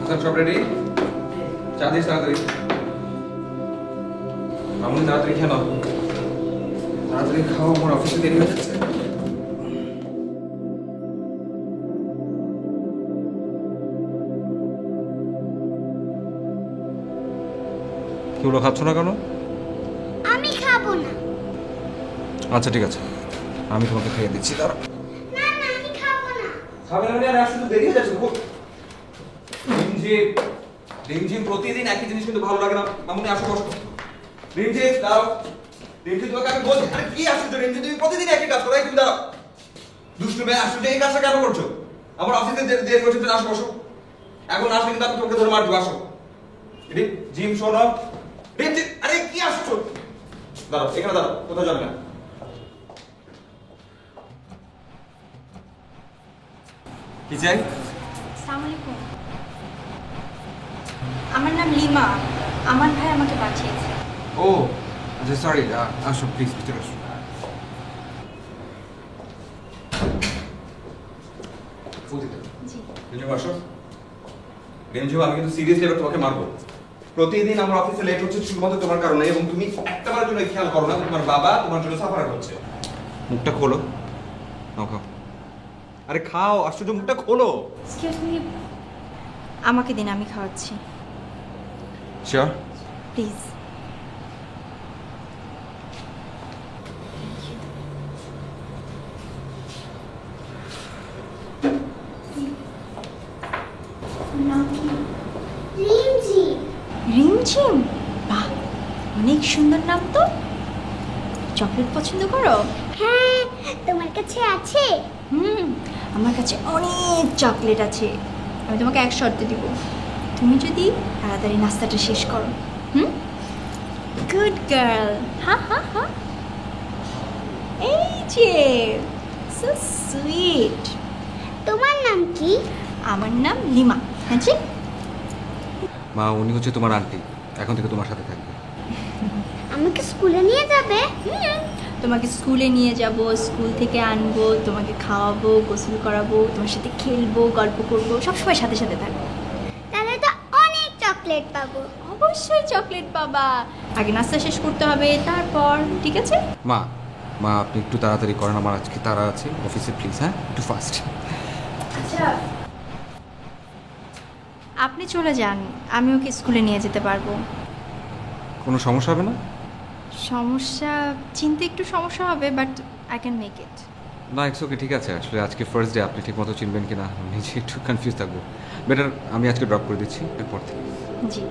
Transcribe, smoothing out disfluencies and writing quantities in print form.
Sir সব ready? চা this তাড়াতাড়ি। মামুনি তাড়াতাড়ি খেয়ে নাও, তাড়াতাড়ি খাও, আমার অফিসে দেরি হয়ে যাচ্ছে। কি হলো, খাচ্ছ না কেন? আমি খাবো না। আচ্ছা ঠিক আছে, আমি তোমাকে খেয়ে দিচ্ছি। দাঁড়া। না না, আমি খাবো না। খাবে না আর আসলে দেরি হয়ে যাচ্ছে। রিমঝিম রিমঝিম, প্রতিদিন একই জিনিস কিন্তু ভালো লাগে না। মামুনি আসো, বসো। রিমঝিম দাও। রিমঝিম তোমাকে আমি বলছি, আরে কি আসছো রিমঝিম, তুমি প্রতিদিন একই কাজ করো। তুমি দাঁড়াও, দুষ্টু মেয়ে, আসছো এই কাজটা কেন করছো? আমার অফিসে দেরি করছো, তুমি আসো, বসো। এখন আসলে কিন্তু আমি তোমাকে ধরে মারবো। আসো জিম, শোনো। রিমঝিম, আরে কি আসছো? দাঁড়াও, এখানে দাঁড়াও, কোথাও যাবে না। কি চাই? আসসালামু আলাইকুম। আমার নাম লিমা, আমার ভাই আমাকে পাঠিয়েছে। ও আচ্ছা, সরি। আসো প্লিজ, ভিতরে আসো। জি। রিমঝিম আসো। রিমঝিম, আমি কিন্তু সিরিয়াসলি এবার তোমাকে মারবো। প্রতিদিন আমার অফিসে লেট হচ্ছে শুধুমাত্র তোমার কারণে, এবং তুমি একটাবার জন্য খেয়াল করো না তোমার বাবা তোমার জন্য সাফার করছে। মুখটা খোলো, নাও খাও। আরে খাও, আশ্চর্য, মুখটা খোলো। এক্সকিউজ মি, আমাকে দিন, আমি খাওয়াচ্ছি। শিওর? প্লিজ। রিমঝিম। রিমঝিম, বাহ, অনেক সুন্দর নাম তো। চকলেট পছন্দ করো? হ্যাঁ, তোমার কাছে আছে? আমার কাছে অনেক চকলেট আছে। আমি তোমাকে এক শর্তে দিব, তুমি যদি তাড়াতাড়ি নাস্তাটা শেষ করো। Good girl. হ্যাঁ হ্যাঁ হ্যাঁ, এই যে, সো সুইট। তোমার নাম কি? আমার নাম লিমা। হ্যাঁ জি। মা, উনি হচ্ছে তোমার আন্টি, এখন থেকে তোমার সাথে থাকবে। আমাকে স্কুলে নিয়ে যাবে? তোমাকে স্কুলে নিয়ে যাব, স্কুল থেকে আনবো, তোমাকে খাওয়াবো, গোসল করাবো, তোমার সাথে খেলবো, গল্প করবো, সবসময় সাথে সাথে থাকবো। তাহলে তো অনেক চকলেট পাবো। অবশ্যই চকলেট পাবা, আগে নাস্তা শেষ করতে হবে, তারপর। ঠিক আছে? মা, মা আপনি একটু তাড়াতাড়ি করেন, আমার আজকে তাড়া আছে অফিসে, প্লিজ। হ্যাঁ, একটু ফাস্ট। আচ্ছা, আপনি চলে যান, আমি ওকে স্কুলে নিয়ে যেতে পারবো। কোনো সমস্যা হবে না? সমস্যা, চিনতে একটু সমস্যা হবে, but I can make it. না, ইটস ওকে, ঠিক আছে। আসলে আজকে ফার্স্ট ডে, আপনি ঠিক মতো চিনবেন কিনা নিজে একটু কনফিউজ থাকবো। বেটার আমি আজকে ড্রপ করে দিচ্ছি এরপর থেকে। জি।